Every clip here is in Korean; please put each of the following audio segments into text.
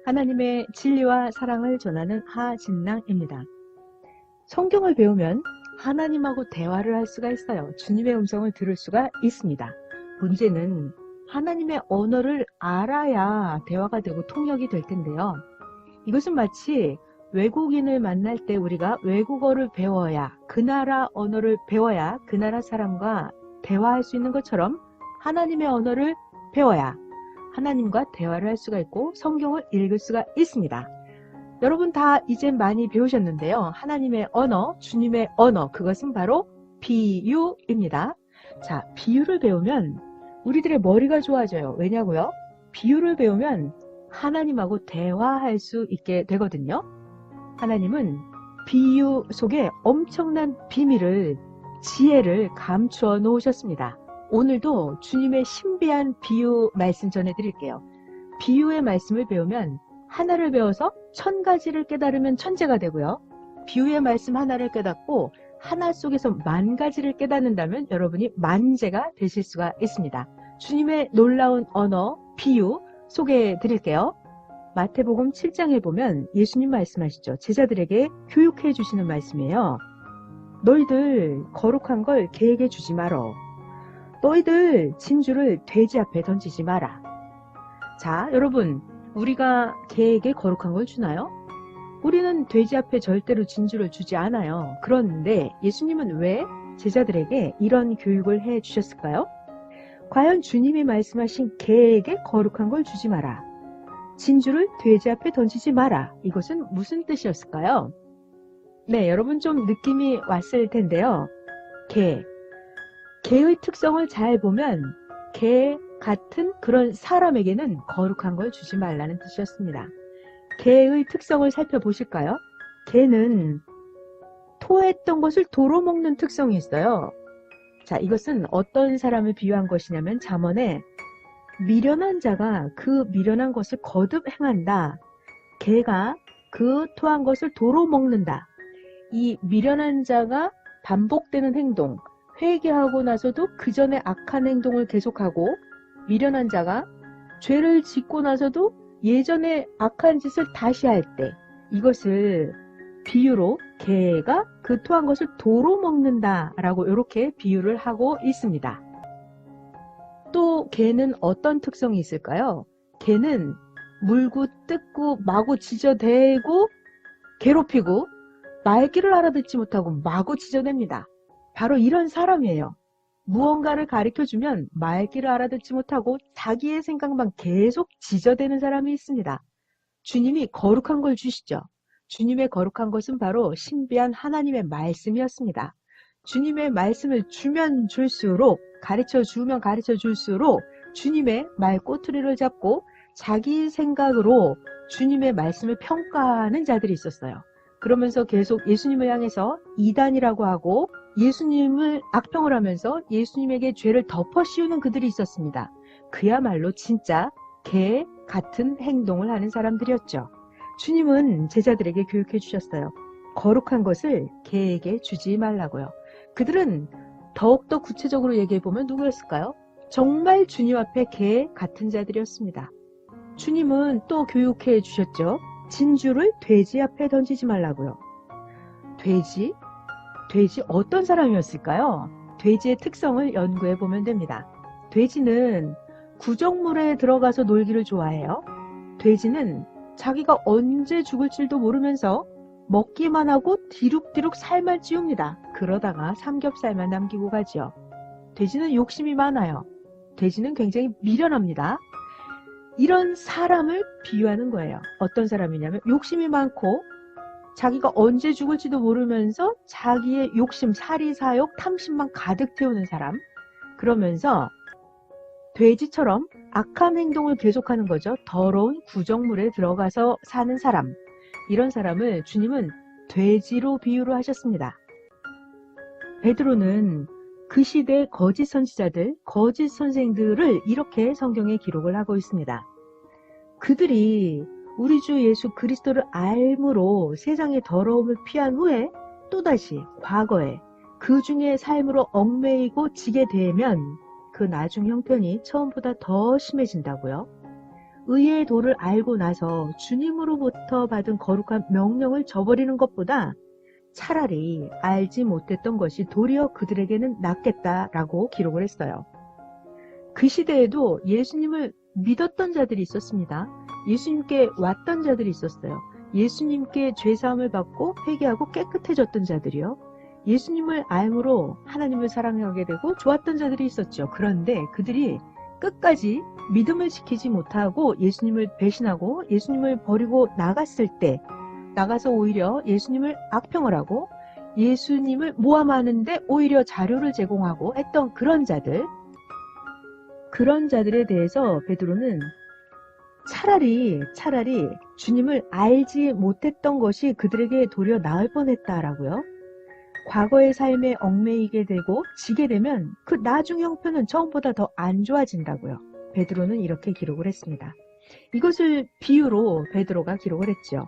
하나님의 진리와 사랑을 전하는 하진랑입니다. 성경을 배우면 하나님하고 대화를 할 수가 있어요. 주님의 음성을 들을 수가 있습니다. 문제는 하나님의 언어를 알아야 대화가 되고 통역이 될 텐데요. 이것은 마치 외국인을 만날 때 우리가 외국어를 배워야, 그 나라 언어를 배워야 그 나라 사람과 대화할 수 있는 것처럼 하나님의 언어를 배워야 하나님과 대화를 할 수가 있고 성경을 읽을 수가 있습니다. 여러분 다 이제 많이 배우셨는데요. 하나님의 언어, 주님의 언어, 그것은 바로 비유입니다. 자, 비유를 배우면 우리들의 머리가 좋아져요. 왜냐고요? 비유를 배우면 하나님하고 대화할 수 있게 되거든요. 하나님은 비유 속에 엄청난 비밀을, 지혜를 감추어 놓으셨습니다. 오늘도 주님의 신비한 비유 말씀 전해드릴게요. 비유의 말씀을 배우면 하나를 배워서 1000가지를 깨달으면 천재가 되고요. 비유의 말씀 하나를 깨닫고 하나 속에서 10,000가지를 깨닫는다면 여러분이 만재가 되실 수가 있습니다. 주님의 놀라운 언어, 비유 소개해 드릴게요. 마태복음 7장에 보면 예수님 말씀하시죠. 제자들에게 교육해 주시는 말씀이에요. 너희들 거룩한 걸 개에게 주지 말어. 너희들 진주를 돼지 앞에 던지지 마라. 자, 여러분, 우리가 개에게 거룩한 걸 주나요? 우리는 돼지 앞에 절대로 진주를 주지 않아요. 그런데 예수님은 왜 제자들에게 이런 교육을 해 주셨을까요? 과연 주님이 말씀하신 개에게 거룩한 걸 주지 마라, 진주를 돼지 앞에 던지지 마라, 이것은 무슨 뜻이었을까요? 네, 여러분 좀 느낌이 왔을 텐데요. 개의 특성을 잘 보면 개 같은 그런 사람에게는 거룩한 걸 주지 말라는 뜻이었습니다. 개의 특성을 살펴보실까요? 개는 토했던 것을 도로 먹는 특성이 있어요. 자, 이것은 어떤 사람을 비유한 것이냐면 잠언에 미련한 자가 그 미련한 것을 거듭 행한다. 개가 그 토한 것을 도로 먹는다. 이 미련한 자가 반복되는 행동, 회개하고 나서도 그 전에 악한 행동을 계속하고 미련한 자가 죄를 짓고 나서도 예전에 악한 짓을 다시 할 때, 이것을 비유로 개가 그 토한 것을 도로 먹는다라고 이렇게 비유를 하고 있습니다. 또 개는 어떤 특성이 있을까요? 개는 물고 뜯고 마구 지저대고 괴롭히고 말귀를 알아듣지 못하고 마구 지저댑니다. 바로 이런 사람이에요. 무언가를 가르쳐주면 말귀를 알아듣지 못하고 자기의 생각만 계속 지저대는 사람이 있습니다. 주님이 거룩한 걸 주시죠. 주님의 거룩한 것은 바로 신비한 하나님의 말씀이었습니다. 주님의 말씀을 주면 줄수록, 가르쳐주면 가르쳐줄수록 주님의 말 꼬투리를 잡고 자기 생각으로 주님의 말씀을 평가하는 자들이 있었어요. 그러면서 계속 예수님을 향해서 이단이라고 하고 예수님을 악평을 하면서 예수님에게 죄를 덮어 씌우는 그들이 있었습니다. 그야말로 진짜 개 같은 행동을 하는 사람들이었죠. 주님은 제자들에게 교육해 주셨어요. 거룩한 것을 개에게 주지 말라고요. 그들은 더욱더 구체적으로 얘기해 보면 누구였을까요? 정말 주님 앞에 개 같은 자들이었습니다. 주님은 또 교육해 주셨죠. 진주를 돼지 앞에 던지지 말라고요. 돼지 어떤 사람이었을까요? 돼지의 특성을 연구해 보면 됩니다. 돼지는 구정물에 들어가서 놀기를 좋아해요. 돼지는 자기가 언제 죽을 줄도 모르면서 먹기만 하고 디룩디룩 살만 찌웁니다. 그러다가 삼겹살만 남기고 가죠. 돼지는 욕심이 많아요. 돼지는 굉장히 미련합니다. 이런 사람을 비유하는 거예요. 어떤 사람이냐면 욕심이 많고 자기가 언제 죽을지도 모르면서 자기의 욕심, 사리사욕, 탐심만 가득 태우는 사람. 그러면서 돼지처럼 악한 행동을 계속하는 거죠. 더러운 구정물에 들어가서 사는 사람. 이런 사람을 주님은 돼지로 비유를 하셨습니다. 베드로는 그 시대의 거짓 선지자들, 거짓 선생들을 이렇게 성경에 기록을 하고 있습니다. 그들이 우리 주 예수 그리스도를 알므로 세상의 더러움을 피한 후에 또다시 과거에 그 중에 삶으로 얽매이고 지게 되면 그 나중 형편이 처음보다 더 심해진다고요. 의의 도를 알고 나서 주님으로부터 받은 거룩한 명령을 저버리는 것보다 차라리 알지 못했던 것이 도리어 그들에게는 낫겠다라고 기록을 했어요. 그 시대에도 예수님을 믿었던 자들이 있었습니다. 예수님께 왔던 자들이 있었어요. 예수님께 죄사함을 받고 회개하고 깨끗해졌던 자들이요. 예수님을 알므로 하나님을 사랑하게 되고 좋았던 자들이 있었죠. 그런데 그들이 끝까지 믿음을 지키지 못하고 예수님을 배신하고 예수님을 버리고 나갔을 때, 나가서 오히려 예수님을 악평을 하고 예수님을 모함하는데 오히려 자료를 제공하고 했던 그런 자들에 대해서 베드로는 차라리 주님을 알지 못했던 것이 그들에게 도리어 나을 뻔했다라고요. 과거의 삶에 얽매이게 되고 지게 되면 그 나중 형편은 처음보다 더 안 좋아진다고요. 베드로는 이렇게 기록을 했습니다. 이것을 비유로 베드로가 기록을 했죠.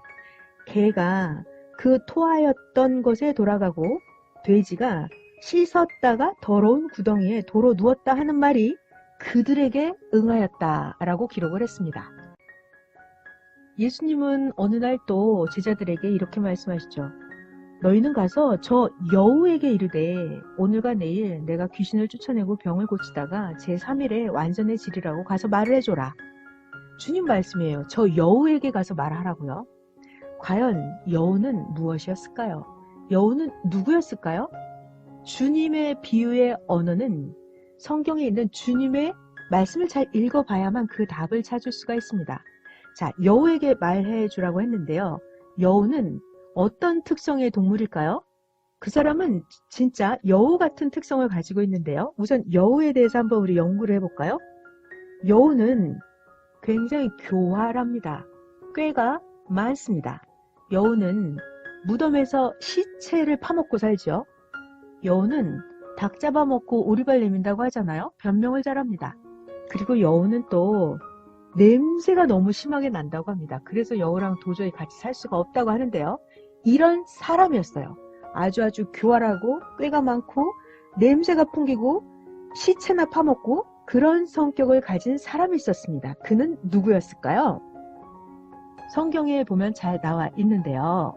개가 그 토하였던 것에 돌아가고 돼지가 씻었다가 더러운 구덩이에 도로 누웠다 하는 말이 그들에게 응하였다라고 기록을 했습니다. 예수님은 어느 날 또 제자들에게 이렇게 말씀하시죠. 너희는 가서 저 여우에게 이르되 오늘과 내일 내가 귀신을 쫓아내고 병을 고치다가 제3일에 완전해지리라고 가서 말을 해줘라. 주님 말씀이에요. 저 여우에게 가서 말하라고요. 과연 여우는 무엇이었을까요? 여우는 누구였을까요? 주님의 비유의 언어는 성경에 있는 주님의 말씀을 잘 읽어봐야만 그 답을 찾을 수가 있습니다. 자, 여우에게 말해 주라고 했는데요. 여우는 어떤 특성의 동물일까요? 그 사람은 진짜 여우 같은 특성을 가지고 있는데요. 우선 여우에 대해서 한번 우리 연구를 해볼까요? 여우는 굉장히 교활합니다. 꾀가 많습니다. 여우는 무덤에서 시체를 파먹고 살죠. 여우는 닭 잡아먹고 오리발 내민다고 하잖아요. 변명을 잘합니다. 그리고 여우는 또 냄새가 너무 심하게 난다고 합니다. 그래서 여우랑 도저히 같이 살 수가 없다고 하는데요. 이런 사람이었어요. 아주 교활하고 꾀가 많고 냄새가 풍기고 시체나 파먹고 그런 성격을 가진 사람이 있었습니다. 그는 누구였을까요? 성경에 보면 잘 나와 있는데요.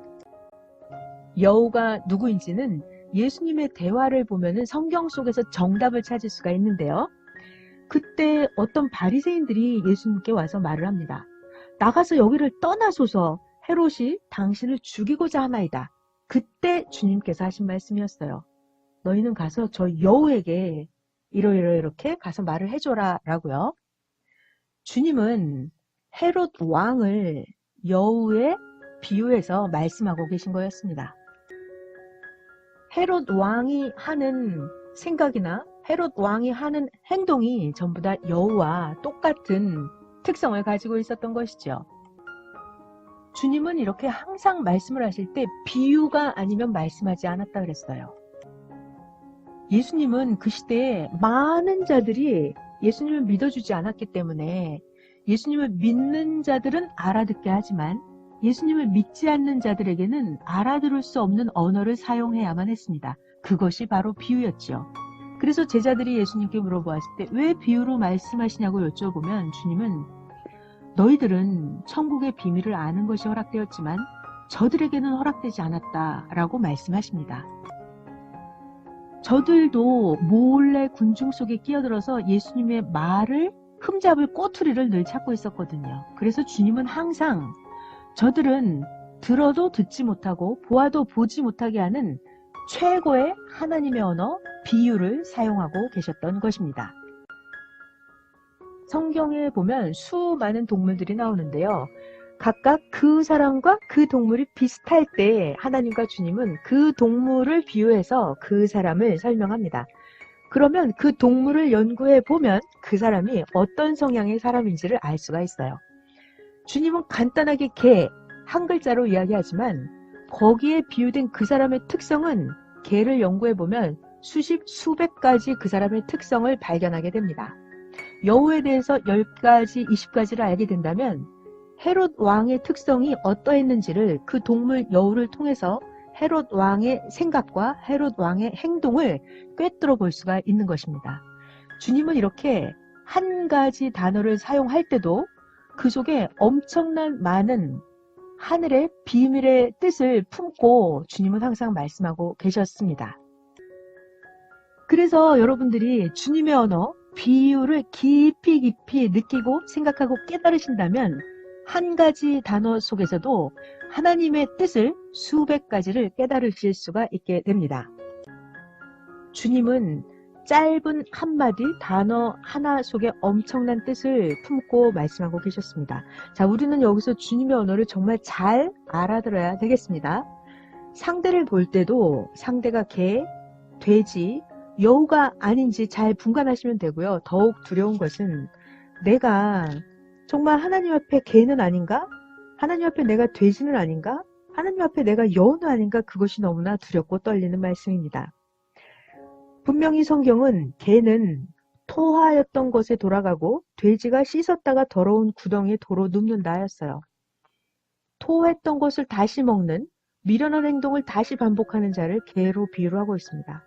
여우가 누구인지는 예수님의 대화를 보면은 성경 속에서 정답을 찾을 수가 있는데요. 그때 어떤 바리새인들이 예수님께 와서 말을 합니다. 나가서 여기를 떠나소서. 헤롯이 당신을 죽이고자 하나이다. 그때 주님께서 하신 말씀이었어요. 너희는 가서 저 여우에게 이렇게 가서 말을 해줘라 라고요. 주님은 헤롯 왕을 여우에 비유해서 말씀하고 계신 거였습니다. 헤롯 왕이 하는 생각이나 헤롯 왕이 하는 행동이 전부 다 여우와 똑같은 특성을 가지고 있었던 것이죠. 주님은 이렇게 항상 말씀을 하실 때 비유가 아니면 말씀하지 않았다 그랬어요. 예수님은 그 시대에 많은 자들이 예수님을 믿어주지 않았기 때문에 예수님을 믿는 자들은 알아듣게 하지만 예수님을 믿지 않는 자들에게는 알아들을 수 없는 언어를 사용해야만 했습니다. 그것이 바로 비유였죠. 그래서 제자들이 예수님께 물어보았을 때 왜 비유로 말씀하시냐고 여쭤보면 주님은 너희들은 천국의 비밀을 아는 것이 허락되었지만 저들에게는 허락되지 않았다라고 말씀하십니다. 저들도 몰래 군중 속에 끼어들어서 예수님의 말을 흠잡을 꼬투리를 늘 찾고 있었거든요. 그래서 주님은 항상 저들은 들어도 듣지 못하고 보아도 보지 못하게 하는 최고의 하나님의 언어, 비유를 사용하고 계셨던 것입니다. 성경에 보면 수많은 동물들이 나오는데요. 각각 그 사람과 그 동물이 비슷할 때 하나님과 주님은 그 동물을 비유해서 그 사람을 설명합니다. 그러면 그 동물을 연구해 보면 그 사람이 어떤 성향의 사람인지를 알 수가 있어요. 주님은 간단하게 개, 한 글자로 이야기하지만 거기에 비유된 그 사람의 특성은 개를 연구해 보면 수십, 수백 가지 그 사람의 특성을 발견하게 됩니다. 여우에 대해서 10가지, 20가지를 알게 된다면 헤롯 왕의 특성이 어떠했는지를 그 동물 여우를 통해서 헤롯 왕의 생각과 헤롯 왕의 행동을 꿰뚫어 볼 수가 있는 것입니다. 주님은 이렇게 한 가지 단어를 사용할 때도 그 속에 엄청난 많은 하늘의 비밀의 뜻을 품고 주님은 항상 말씀하고 계셨습니다. 그래서 여러분들이 주님의 언어, 비유를 깊이 깊이 느끼고 생각하고 깨달으신다면 한 가지 단어 속에서도 하나님의 뜻을 수백 가지를 깨달으실 수가 있게 됩니다. 주님은 짧은 한마디 단어 하나 속에 엄청난 뜻을 품고 말씀하고 계셨습니다. 자, 우리는 여기서 주님의 언어를 정말 잘 알아들어야 되겠습니다. 상대를 볼 때도 상대가 개, 돼지, 여우가 아닌지 잘 분간하시면 되고요. 더욱 두려운 것은 내가 정말 하나님 앞에 개는 아닌가? 하나님 앞에 내가 돼지는 아닌가? 하나님 앞에 내가 여우는 아닌가? 그것이 너무나 두렵고 떨리는 말씀입니다. 분명히 성경은 개는 토하였던 것에 돌아가고 돼지가 씻었다가 더러운 구덩이에 도로 눕는다 하였어요. 토했던 것을 다시 먹는 미련한 행동을 다시 반복하는 자를 개로 비유를 하고 있습니다.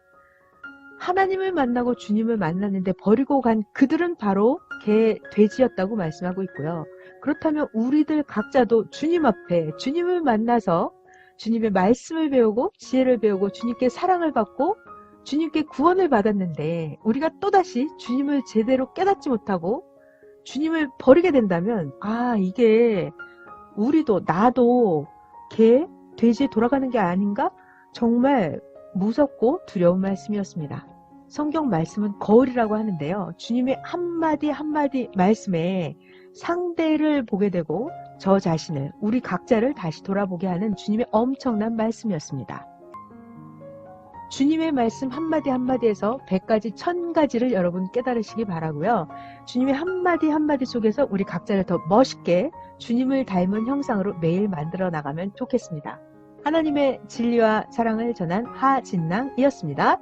하나님을 만나고 주님을 만났는데 버리고 간 그들은 바로 개, 돼지였다고 말씀하고 있고요. 그렇다면 우리들 각자도 주님 앞에 주님을 만나서 주님의 말씀을 배우고 지혜를 배우고 주님께 사랑을 받고 주님께 구원을 받았는데 우리가 또다시 주님을 제대로 깨닫지 못하고 주님을 버리게 된다면 이게 우리도 나도 개, 돼지에 돌아가는 게 아닌가? 정말 무섭고 두려운 말씀이었습니다. 성경 말씀은 거울이라고 하는데요. 주님의 한마디 한마디 말씀에 상대를 보게 되고 저 자신을, 우리 각자를 다시 돌아보게 하는 주님의 엄청난 말씀이었습니다. 주님의 말씀 한마디 한마디에서 100가지, 1000가지를 여러분 깨달으시기 바라고요. 주님의 한마디 한마디 속에서 우리 각자를 더 멋있게 주님을 닮은 형상으로 매일 만들어 나가면 좋겠습니다. 하나님의 진리와 사랑을 전한 하진낭이었습니다.